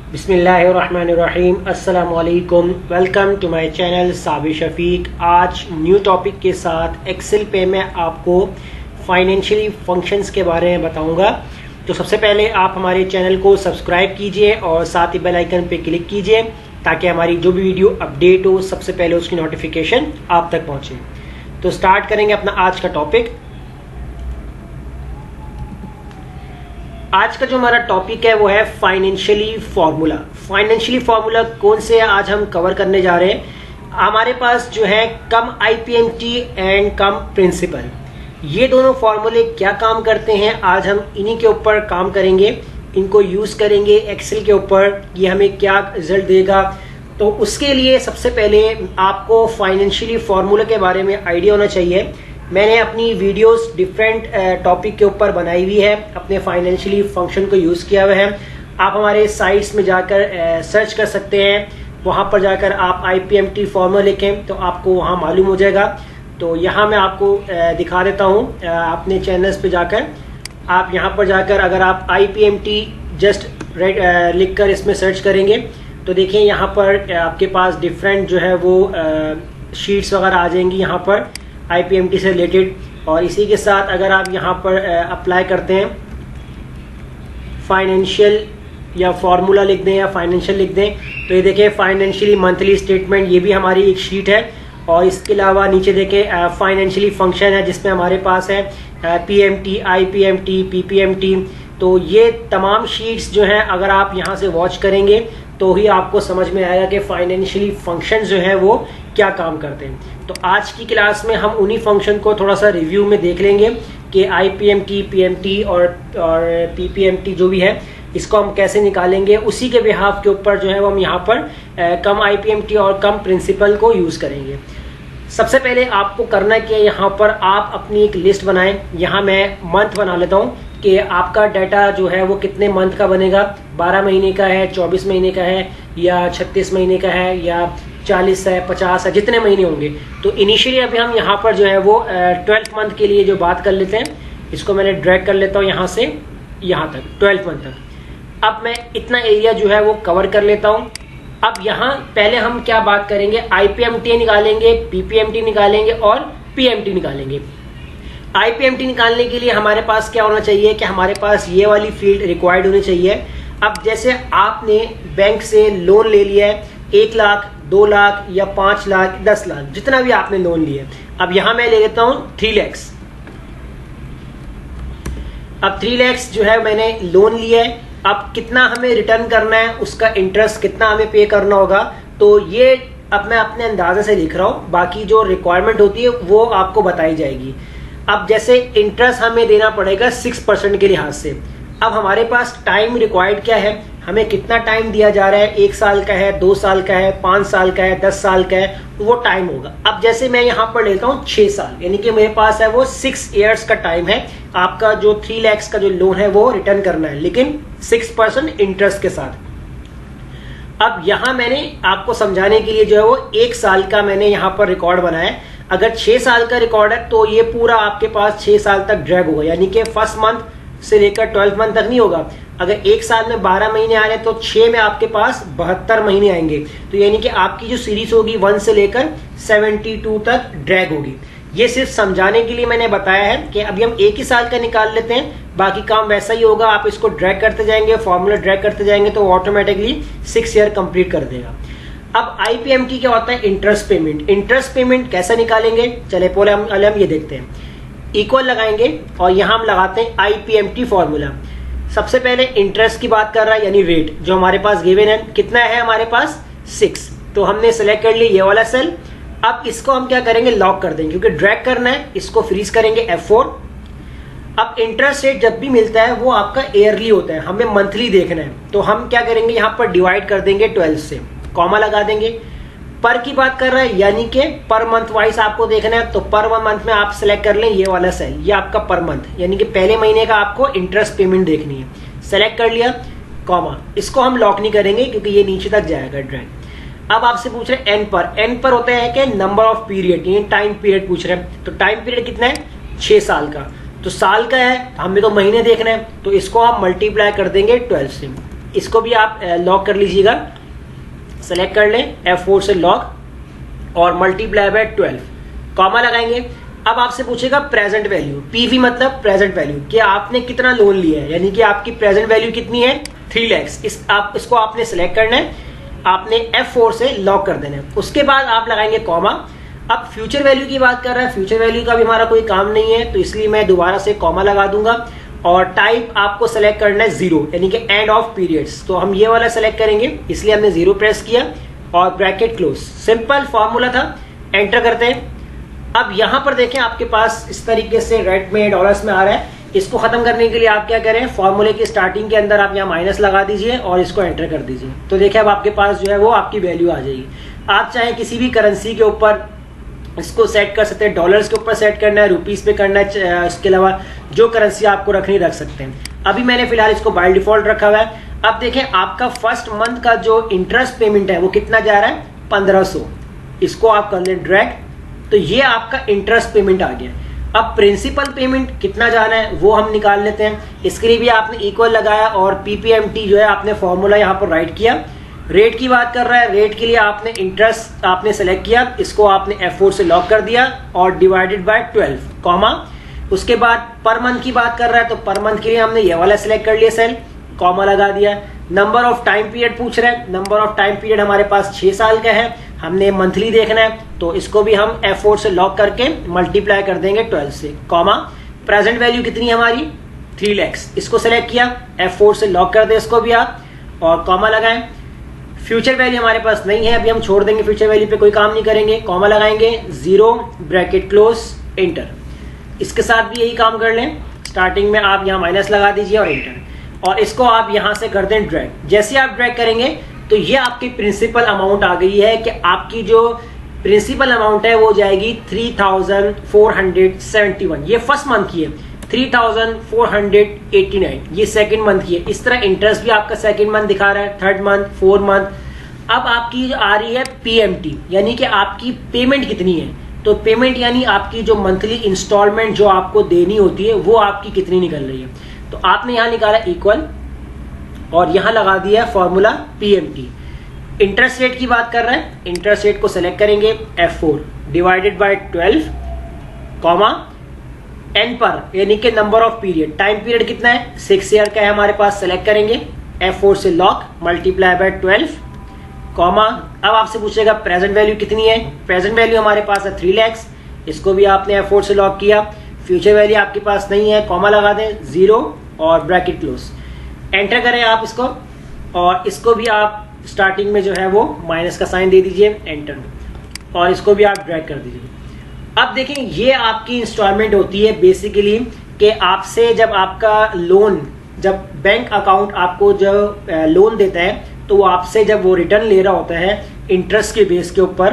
बिस्मिल्लाहिर्रहमानिर्रहीम। अस्सलाम वालेकुम। Welcome to my channel Sabir Shafiq. आज न्यू टॉपिक के साथ एक्सेल पे मैं आपको फाइनेंशियली फंक्शंस के बारे में बताऊंगा। तो सबसे पहले आप हमारे चैनल को सब्सक्राइब कीजिए और साथ ही बेल आइकन पे क्लिक कीजिए ताकि हमारी जो भी वीडियो अपडेट हो सबसे पहले उसकी नोटिफिकेशन आप तक पहुंचे। तो स्टार्ट करेंगे अपना आज का टॉपिक। आज का जो हमारा टॉपिक है वो है फाइनेंशियली फार्मूला। फाइनेंशियली फार्मूला कौन से आज हम कवर करने जा रहे हैं। हमारे पास जो है कम आईपीएमटी एंड कम प्रिंसिपल, ये दोनों फार्मूले क्या काम करते हैं आज हम इन्हीं के ऊपर काम करेंगे, इनको यूज करेंगे एक्सेल के ऊपर, ये हमें क्या रिजल्ट देगा। तो उसके लिए सबसे पहले आपको फाइनेंशियली फार्मूला के बारे में आइडिया होना चाहिए। मैंने अपनी वीडियोस डिफरेंट टॉपिक के ऊपर बनाई हुई है, अपने फाइनेंशियली फंक्शन को यूज़ किया हुआ है। आप हमारे साइट्स में जाकर सर्च कर सकते हैं, वहाँ पर जाकर आप आईपीएमटी फार्मूला लिखें तो आपको वहाँ मालूम हो जाएगा। तो यहाँ मैं आपको दिखा देता हूँ अपने चैनल्स पे जाकर। आप यहाँ पर जाकर अगर आप आईपीएमटी जस्ट लिख कर इसमें सर्च करेंगे तो देखिए यहाँ पर आपके पास डिफरेंट जो है वो शीट्स वगैरह आ जाएंगी यहाँ पर आईपीएमटी से रिलेटेड। और इसी के साथ अगर आप यहाँ पर अप्लाई करते हैं फाइनेंशियल या फार्मूला लिख दें या फाइनेंशियल लिख दें तो ये देखिए फाइनेंशियली मंथली स्टेटमेंट, ये भी हमारी एक शीट है। और इसके अलावा नीचे देखें फाइनेंशियली फंक्शन है जिसमें हमारे पास है पीएमटी, आईपीएमटी, पीपीएमटी। तो ये तमाम शीट्स जो हैं अगर आप यहाँ से वॉच करेंगे तो ही आपको समझ में आएगा कि फाइनेंशियली फंक्शन जो है वो क्या काम करते हैं। तो आज की क्लास में हम उन्हीं फंक्शन को थोड़ा सा रिव्यू में देख लेंगे कि आईपीएमटी, पीएमटी और पीपीएमटी जो भी है इसको हम कैसे निकालेंगे। उसी के बिहाफ के ऊपर जो है वो हम यहाँ पर कम आईपीएमटी और कम प्रिंसिपल को यूज करेंगे। सबसे पहले आपको करना क्या है, यहाँ पर आप अपनी एक लिस्ट बनाएं। यहाँ मैं मंथ बना लेता हूँ कि आपका डाटा जो है वो कितने मंथ का बनेगा, 12 महीने का है, 24 महीने का है या 36 महीने का है या 40 है, 50 है, जितने महीने होंगे। तो इनिशियली अभी हम यहाँ पर जो है वो 12th मंथ के लिए जो बात कर लेते हैं, इसको मैंने ड्रैग कर लेता हूँ यहाँ से यहाँ तक 12th मंथ तक। अब मैं इतना एरिया जो है वो कवर कर लेता हूँ। अब यहाँ पहले हम क्या बात करेंगे, आईपीएमटी निकालेंगे, पीपीएमटी निकालेंगे और पीएमटी निकालेंगे। आईपीएमटी निकालने के लिए हमारे पास क्या होना चाहिए कि हमारे पास ये वाली फील्ड रिक्वायर्ड होनी चाहिए। अब जैसे आपने बैंक से लोन ले लिया है 1 लाख, 2 लाख या 5 लाख, 10 लाख, जितना भी आपने लोन लिया है। अब यहां मैं ले लेता हूं 3 लाख। अब 3 लाख जो है मैंने लोन लिया है। अब कितना हमें रिटर्न करना है, उसका इंटरेस्ट कितना हमें पे करना होगा, तो ये अब मैं अपने अंदाजे से लिख रहा हूं, बाकी जो रिक्वायरमेंट होती है वो आपको बताई जाएगी। अब जैसे इंटरेस्ट हमें देना पड़ेगा 6% के लिहाज से। अब हमारे पास टाइम रिक्वायर्ड क्या है, हमें कितना टाइम दिया जा रहा है, 1 साल का है, 2 साल का है, 5 साल का है, 10 साल का है, वो टाइम होगा। अब जैसे मैं यहाँ पर लेता हूँ 6 साल, यानी कि मेरे पास है वो 6 इयर्स का टाइम है। आपका जो 3 लाख का जो लोन है वो रिटर्न करना है, लेकिन 6% इंटरेस्ट के साथ। अब यहाँ मैंने आपको समझाने के लिए जो है वो 1 साल का मैंने यहाँ पर रिकॉर्ड बनाया है। अगर 6 साल का रिकॉर्ड है तो ये पूरा आपके पास 6 साल तक ड्रैग होगा, यानी कि फर्स्ट मंथ से लेकर 12th मंथ तक नहीं होगा। अगर 1 साल में 12 महीने आ रहे हैं तो 6 में आपके पास 72 महीने आएंगे। तो यानी कि आपकी जो सीरीज होगी 1 से लेकर 72 तक ड्रैग होगी। ये सिर्फ समझाने के लिए मैंने बताया है कि अभी हम 1 ही साल का निकाल लेते हैं, बाकी काम वैसा ही होगा। आप इसको ड्रैग करते जाएंगे, फॉर्मूला ड्रैग करते जाएंगे तो ऑटोमेटिकली 6 ईयर कंप्लीट कर देगा। अब आईपीएमटी क्या होता है, इंटरेस्ट पेमेंट। इंटरेस्ट पेमेंट कैसे निकालेंगे, चले पहले हम ये देखते हैं। इक्वल लगाएंगे और यहां हम लगाते हैं आईपीएमटी फॉर्मूला। सबसे पहले इंटरेस्ट की बात कर रहा है, यानी रेट जो हमारे पास गिवन है, कितना है हमारे पास 6। तो हमने सेलेक्ट कर लिया ये वाला सेल। अब इसको हम क्या करेंगे, लॉक कर देंगे, क्योंकि ड्रैग करना है, इसको फ्रीज करेंगे F4। अब इंटरेस्ट रेट जब भी मिलता है वो आपका ईयरली होता है, हमें मंथली देखना है। तो हम क्या करेंगे, यहाँ पर डिवाइड कर देंगे 12 से, कॉमा लगा देंगे। पर की बात कर रहा है, यानी कि पर मंथ वाइज आपको देखना है, तो पर मंथ में आप सेलेक्ट कर लें ये वाला सेल, ये आपका पर मंथ, यानी कि पहले महीने का आपको इंटरेस्ट पेमेंट देखनी है। सेलेक्ट कर लिया, कॉमा। इसको हम लॉक नहीं करेंगे क्योंकि ये नीचे तक जाएगा ड्रैग। अब आपसे पूछ रहे एन पर, एन पर होता है कि नंबर ऑफ पीरियड, ये टाइम पीरियड पूछ रहे हैं। तो टाइम पीरियड कितना है, 6 साल का। तो साल का है, हमें तो महीने देखना है, तो इसको हम मल्टीप्लाई कर देंगे 12 से। इसको भी आप लॉक कर लीजिएगा, सेलेक्ट कर लें F4 से लॉक और मल्टीप्लाई बाय 12, कॉमा लगाएंगे। अब आपसे पूछेगा प्रेजेंट वैल्यू, पीवी मतलब प्रेजेंट वैल्यू, कि आपने कितना लोन लिया है, यानी कि आपकी प्रेजेंट वैल्यू कितनी है 3 लाख। इसको आपने सेलेक्ट करना है, आपने F4 से लॉक कर देना है। उसके बाद आप लगाएंगे कॉमा। अब फ्यूचर वैल्यू की बात कर रहा है, फ्यूचर वैल्यू का भी हमारा कोई काम नहीं है, तो इसलिए मैं दोबारा से कॉमा लगा दूंगा। और टाइप आपको सेलेक्ट करना है 0, यानी कि एंड ऑफ पीरियड्स, तो हम ये वाला सेलेक्ट करेंगे, इसलिए हमने 0 प्रेस किया और ब्रैकेट क्लोज। सिंपल फॉर्मूला था, एंटर करते हैं। अब यहां पर देखें आपके पास इस तरीके से रेड में डॉलर्स में आ रहा है। इसको खत्म करने के लिए आप क्या करें, फॉर्मूले की स्टार्टिंग के अंदर आप यहाँ माइनस लगा दीजिए और इसको एंटर कर दीजिए। तो देखिए अब आपके पास जो है वो आपकी वैल्यू आ जाएगी। आप चाहे किसी भी करेंसी के ऊपर इसको सेट कर सकते हैं, डॉलर्स के ऊपर सेट करना है, रुपीस पे करना है, इसके अलावा जो करेंसी आपको रखनी रख सकते हैं। अभी मैंने फिलहाल इसको बाय डिफॉल्ट रखा हुआ है। अब देखें आपका फर्स्ट मंथ का जो इंटरेस्ट पेमेंट है वो कितना जा रहा है 1500। इसको आप कर लें ड्रैग, तो ये आपका इंटरेस्ट पेमेंट आ गया। अब प्रिंसिपल पेमेंट कितना जाना है वो हम निकाल लेते हैं। इसके लिए भी आपने इक्वल लगाया और पीपीएमटी जो है आपने फॉर्मूला यहाँ पर राइट किया। रेट की बात कर रहा है, रेट के लिए आपने इंटरेस्ट आपने सेलेक्ट किया, इसको आपने F4 से लॉक कर दिया और डिवाइडेड बाय 12, कॉमा। उसके बाद पर मंथ की बात कर रहा है, तो पर मंथ के लिए हमने ये वाला सेलेक्ट कर लिया सेल, कॉमा लगा दिया। नंबर ऑफ टाइम पीरियड पूछ रहा है, नंबर ऑफ टाइम पीरियड हमारे पास 6 साल का है, हमने मंथली देखना है, तो इसको भी हम F4 से लॉक करके मल्टीप्लाई कर देंगे 12 से, कॉमा। प्रेजेंट वैल्यू कितनी है हमारी 3 लाख, इसको सेलेक्ट किया, F4 से लॉक कर दे इसको भी आप और कॉमा लगाएं। फ्यूचर वैल्यू हमारे पास नहीं है, अभी हम छोड़ देंगे, फ्यूचर वैल्यू पे कोई काम नहीं करेंगे, कॉमा लगाएंगे, 0 ब्रैकेट क्लोज एंटर। इसके साथ भी यही काम कर लें, स्टार्टिंग में आप यहाँ माइनस लगा दीजिए और एंटर, और इसको आप यहाँ से कर दें ड्रैग। जैसे आप ड्रैग करेंगे तो ये आपकी प्रिंसिपल अमाउंट आ गई है कि आपकी जो प्रिंसिपल अमाउंट है वो जाएगी 3471। ये फर्स्ट मंथ की है, 3489 ये सेकंड मंथ की है। इस तरह इंटरेस्ट भी आपका सेकंड मंथ दिखा रहा है, थर्ड मंथ, फोर्थ मंथ। अब आपकी जो आ रही है पीएमटी, यानी कि आपकी पेमेंट कितनी है, तो पेमेंट यानी आपकी जो मंथली इंस्टॉलमेंट जो आपको देनी होती है वो आपकी कितनी निकल रही है। तो आपने यहाँ निकाला इक्वल और यहाँ लगा दिया फॉर्मूला पीएमटी। इंटरेस्ट रेट की बात कर रहे हैं, इंटरेस्ट रेट को सेलेक्ट करेंगे F4 divided by 12, comma N पर, यानी कि number of period, time period कितना है 6 ईयर का है हमारे पास, सेलेक्ट करेंगे F4 से लॉक मल्टीप्लाई बाय 12, कॉमा। अब आपसे पूछेगा प्रेजेंट वैल्यू कितनी है, प्रेजेंट वैल्यू हमारे पास है 3 लाख, इसको भी आपने F4 से लॉक किया। फ्यूचर वैल्यू आपके पास नहीं है, कॉमा लगा दें, 0 और ब्रैकेट क्लोज, एंटर करें आप इसको, और इसको भी आप स्टार्टिंग में जो है वो माइनस का साइन दे दीजिए, एंटर, और इसको भी आप ड्रैग कर दीजिए। अब देखें ये आपकी इंस्टॉलमेंट होती है बेसिकली कि आपसे जब आपका लोन, जब बैंक अकाउंट आपको जब लोन देता है तो वो आपसे जब वो रिटर्न ले रहा होता है इंटरेस्ट के बेस के ऊपर,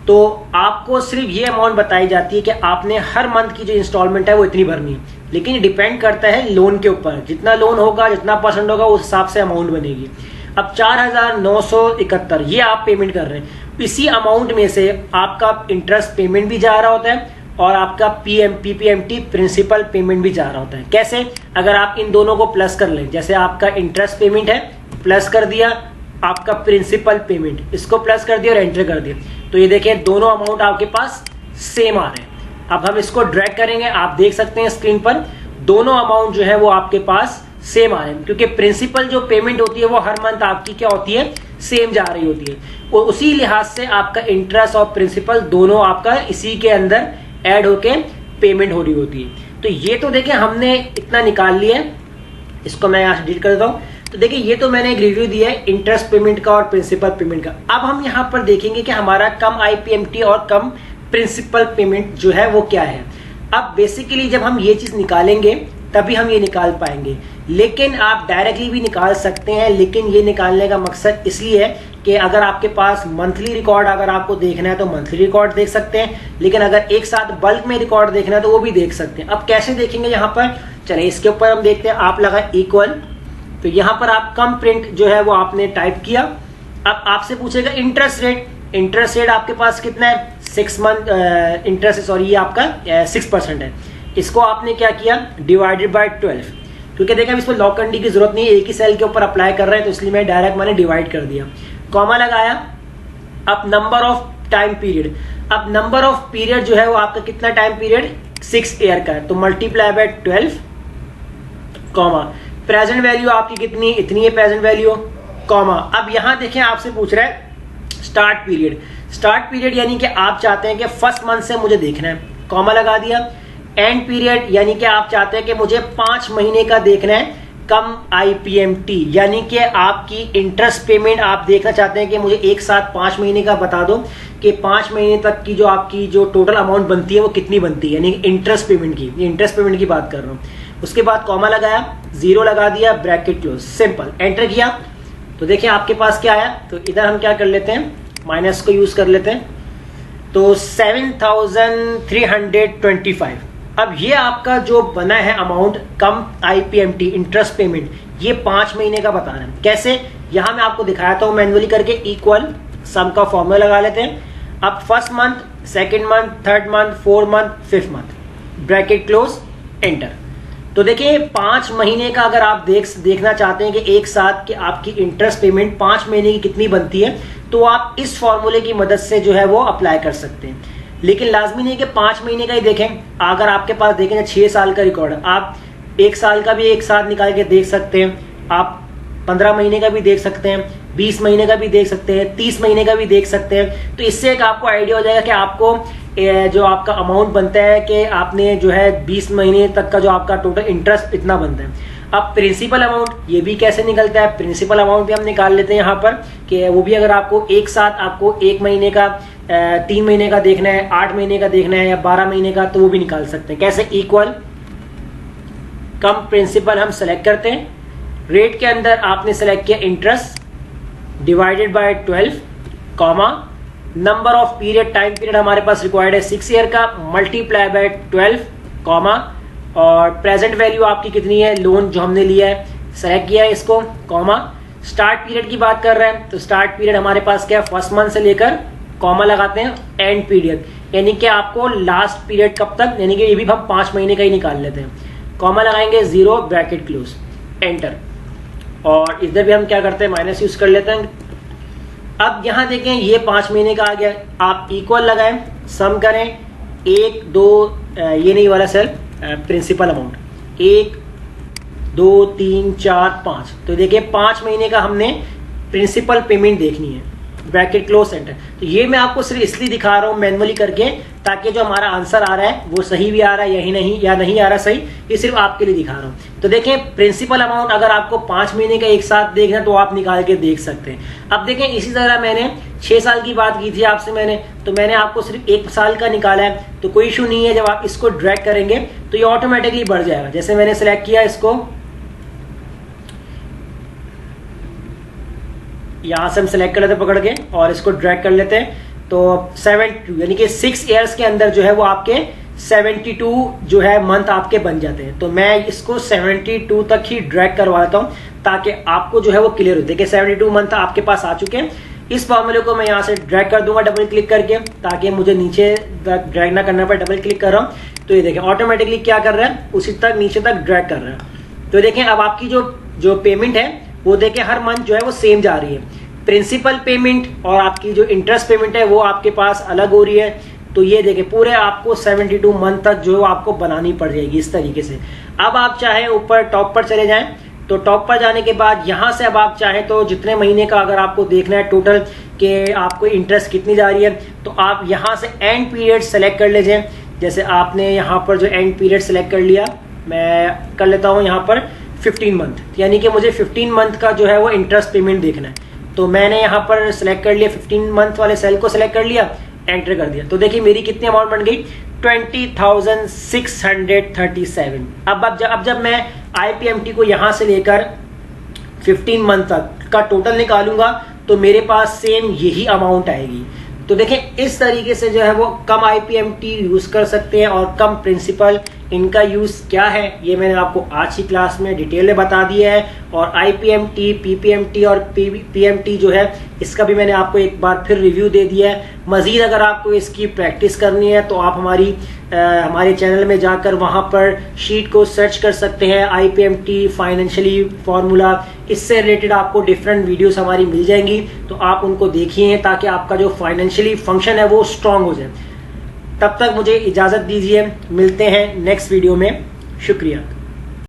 तो आपको सिर्फ ये अमाउंट बताई जाती है कि आपने हर मंथ की जो इंस्टॉलमेंट है वो इतनी भरनी है। लेकिन ये डिपेंड करता है लोन के ऊपर, जितना लोन होगा जितना परसेंट होगा उस हिसाब से अमाउंट बनेगी। अब 4971 ये आप पेमेंट कर रहे हैं, इसी अमाउंट में से आपका इंटरेस्ट पेमेंट भी जा रहा होता है और आपका पीपीएमटी प्रिंसिपल पेमेंट भी जा रहा होता है। कैसे, अगर आप इन दोनों को प्लस कर लें, जैसे आपका इंटरेस्ट पेमेंट है प्लस कर दिया, आपका प्रिंसिपल पेमेंट इसको प्लस कर दिया और एंटर कर दिया, तो ये देखें दोनों अमाउंट आपके पास सेम आ रहे हैं। अब हम इसको ड्रैग करेंगे, आप देख सकते हैं स्क्रीन पर दोनों अमाउंट जो है वो आपके पास सेम आ रहे हैं, क्योंकि प्रिंसिपल जो पेमेंट होती है वो हर मंथ आपकी क्या होती है, सेम जा रही होती है। और उसी लिहाज से आपका इंटरेस्ट और प्रिंसिपल दोनों आपका इसी के अंदर ऐड होके पेमेंट हो रही होती है। तो ये तो देखिए हमने इतना निकाल लिया है, इसको मैं यहाँ से डिलीट कर देता हूँ। तो देखिए ये तो मैंने एक रिव्यू दिया है इंटरेस्ट पेमेंट का और प्रिंसिपल पेमेंट का। अब हम यहाँ पर देखेंगे कि हमारा कम आईपीएमटी और कम प्रिंसिपल पेमेंट जो है वो क्या है। अब बेसिकली जब हम ये चीज निकालेंगे तभी हम ये निकाल पाएंगे, लेकिन आप डायरेक्टली भी निकाल सकते हैं। लेकिन ये निकालने का मकसद इसलिए है कि अगर आपके पास मंथली रिकॉर्ड अगर आपको देखना है तो मंथली रिकॉर्ड देख सकते हैं, लेकिन अगर एक साथ बल्क में रिकॉर्ड देखना है तो वो भी देख सकते हैं। अब कैसे देखेंगे यहाँ पर, चलिए इसके ऊपर हम देखते हैं। आप लगा इक्वल, तो यहाँ पर आप कम प्रिंट जो है वो आपने टाइप किया। अब आपसे पूछेगा इंटरेस्ट रेट, इंटरेस्ट रेट आपके पास कितना है 6 मंथ इंटरेस्ट, सॉरी ये आपका 6% है। इसको आपने क्या किया डिवाइडेड बाय 12, क्योंकि देखिए इसमें लॉक करने की जरूरत नहीं है, एक ही सेल के ऊपर अप्लाई कर रहे हैं, तो इसलिए मैं डायरेक्ट मैंने डिवाइड कर दिया, कॉमा लगाया। अब नंबर ऑफ टाइम पीरियड, अब नंबर ऑफ पीरियड जो है वो आपका कितना टाइम पीरियड 6 ईयर का है, तो multiply by 12, comma present value आपकी कितनी, इतनी है प्रेजेंट वैल्यू, कॉमा। अब यहां देखें आपसे पूछ रहा है स्टार्ट पीरियड, स्टार्ट पीरियड यानी कि आप चाहते हैं कि फर्स्ट मंथ से मुझे देखना है, कॉमा लगा दिया। एंड पीरियड यानी कि आप चाहते हैं कि मुझे 5 महीने का देखना है, कम IPMT यानी कि आपकी इंटरेस्ट पेमेंट आप देखना चाहते हैं कि मुझे एक साथ 5 महीने का बता दो कि 5 महीने तक की जो आपकी जो टोटल अमाउंट बनती है वो कितनी बनती है, यानी इंटरेस्ट पेमेंट की, इंटरेस्ट पेमेंट की बात कर रहा हूं। उसके बाद कॉमा लगाया, 0 लगा दिया, ब्रैकेट क्लोज, सिंपल, एंटर किया। तो देखिए आपके पास क्या आया, तो इधर हम क्या कर लेते हैं, माइनस को यूज कर लेते हैं, तो 7325। अब ये आपका जो बना है अमाउंट कम IPMT इंटरेस्ट पेमेंट, ये 5 महीने का बता रहा है। कैसे, यहां मैं आपको दिखाया था मैन्युअली करके, इक्वल सम का फॉर्मूला लगा लेते हैं। अब first month, second month, third month, fourth month, fifth month, bracket close, enter. तो देखिए 5 महीने का अगर आप देखना चाहते हैं कि एक साथ कि आपकी इंटरेस्ट पेमेंट 5 महीने की कितनी बनती है, तो आप इस फॉर्मूले की मदद से जो है वो अप्लाई कर सकते हैं। लेकिन लाजमी नहीं कि 5 महीने का ही देखें, अगर आपके पास देखें 6 साल का रिकॉर्ड, आप 1 साल का भी एक साथ निकाल के देख सकते हैं, आप 15 महीने का भी देख सकते हैं, 20 महीने का भी देख सकते हैं, 30 महीने का भी देख सकते हैं। तो इससे एक आपको आइडिया हो जाएगा कि आपको जो आपका अमाउंट बनता है कि आपने जो है 20 महीने तक का जो आपका टोटल इंटरेस्ट इतना बनता है। अब प्रिंसिपल अमाउंट ये भी कैसे निकलता है, प्रिंसिपल अमाउंट भी हम निकाल लेते हैं यहाँ पर, कि वो भी अगर आपको एक साथ आपको 1 महीने का, 3 महीने का देखना है, 8 महीने का देखना है या 12 महीने का, तो वो भी निकाल सकते हैं। कैसे, इक्वल कम प्रिंसिपल हम सेलेक्ट करते हैं, रेट के अंदर आपने सेलेक्ट किया interest divided by 12, comma number of period, time period हमारे पास रिक्वायर्ड है 6 ईयर का, मल्टीप्लाई बाय 12, कॉमा और प्रेजेंट वैल्यू आपकी कितनी है, लोन जो हमने लिया है सेलेक्ट किया है इसको, कॉमा। स्टार्ट पीरियड की बात कर रहे हैं, तो स्टार्ट पीरियड हमारे पास क्या है, फर्स्ट मंथ से लेकर, कॉमा लगाते हैं, एंड पीरियड यानी कि आपको लास्ट पीरियड कब तक, यानी कि ये भी हम 5 महीने का ही निकाल लेते हैं, कॉमा लगाएंगे, 0, ब्रैकेट क्लोज, एंटर। और इधर भी हम क्या करते हैं, माइनस यूज कर लेते हैं। अब यहां देखें ये 5 महीने का आ गया, आप इक्वल लगाएं, सम करें, 1 2 ये नहीं वाला सेल, प्रिंसिपल अमाउंट 1 2 3 4 5, तो देखिए 5 महीने का हमने प्रिंसिपल पेमेंट देखनी है, ब्रैकेट क्लोज, सेंटर। तो ये मैं आपको सिर्फ इसलिए दिखा रहा हूं मैन्युअली करके, ताकि जो हमारा आंसर आ रहा है वो सही भी आ रहा है यही नहीं या नहीं आ रहा सही, ये सिर्फ आपके लिए दिखा रहा हूं। तो देखें प्रिंसिपल अमाउंट अगर आपको 5 महीने का एक साथ देखना तो आप निकाल के देख सकते हैं। अब देखें इसी तरह मैंने 6 साल की बात की थी आपसे तो मैंने आपको सिर्फ 1 साल का निकाला है, तो कोई इशू नहीं है। जब आप इसको ड्रैग करेंगे तो ये ऑटोमेटिकली बढ़ जाएगा। जैसे मैंने सेलेक्ट किया इसको, यहां से हम सेलेक्ट कर लेते हैं पकड़ के और इसको ड्रैग कर लेते हैं, तो 72 यानी कि 6 ईयर्स के अंदर जो है वो आपके 72 जो है मंथ आपके बन जाते हैं। तो मैं इसको 72 तक ही ड्रैग करवा देता हूं ताकि आपको जो है वो क्लियर हो। देखिए 72 मंथ आपके पास आ चुके हैं। इस फॉर्मूले को मैं यहां से ड्रैग कर दूंगा डबल क्लिक करके, ताकि मुझे नीचे तक ड्रैग ना करना पड़े। डबल क्लिक कर रहा हूं तो ये देखें ऑटोमेटिकली क्या कर रहा है, उसी तक नीचे तक ड्रैग कर रहा है। तो देखें अब आपकी जो पेमेंट है वो देखें हर मंथ जो है वो सेम जा रही है। प्रिंसिपल पेमेंट और आपकी जो इंटरेस्ट पेमेंट है वो आपके पास अलग हो रही है। तो ये देखें पूरे आपको 72 मंथ तक जो आपको बनानी पड़ जाएगी इस तरीके से। अब आप चाहे ऊपर टॉप पर चले जाएं, तो टॉप पर जाने के बाद यहां से अब आप चाहें तो जितने महीने का अगर आपको देखना है टोटल कि आपको इंटरेस्ट कितनी जा रही है, तो आप यहां से एंड पीरियड सेलेक्ट कर लीजिए। जैसे आपने यहां पर जो एंड पीरियड सेलेक्ट कर लिया, मैं कर लेता हूं यहां पर 15 मंथ, यानी कि मुझे 15 मंथ का जो है वो इंटरेस्ट पेमेंट देखना है। तो मैंने यहाँ पर सिलेक्ट कर लिया, 15 मंथ वाले सेल को सिलेक्ट कर लिया, एंटर कर दिया। तो देखिए मेरी कितनी अमाउंट बन गई, 20,637। अब जब मैं IPMT को यहाँ से लेकर 15 मंथ तक का टोटल निकालूंगा तो मेरे पास सेम यही अमाउंट आएगी। तो देखें इस तरीके से जो है वो कम IPMT यूज कर सकते हैं और कम प्रिंसिपल इनका यूज़ क्या है ये मैंने आपको आज की क्लास में डिटेल में बता दिया है। और IPMT, PPMT और PMT जो है इसका भी मैंने आपको एक बार फिर रिव्यू दे दिया है। मज़ीद अगर आपको इसकी प्रैक्टिस करनी है तो आप हमारे चैनल में जाकर वहाँ पर शीट को सर्च कर सकते हैं, IPMT फाइनेंशियली फार्मूला, इससे रिलेटेड आपको डिफरेंट वीडियोस हमारी मिल जाएंगी, तो आप उनको देखिए ताकि आपका जो फाइनेंशियली फंक्शन है वो स्ट्रांग हो जाए। तब तक मुझे इजाज़त दीजिए, मिलते हैं नेक्स्ट वीडियो में। शुक्रिया।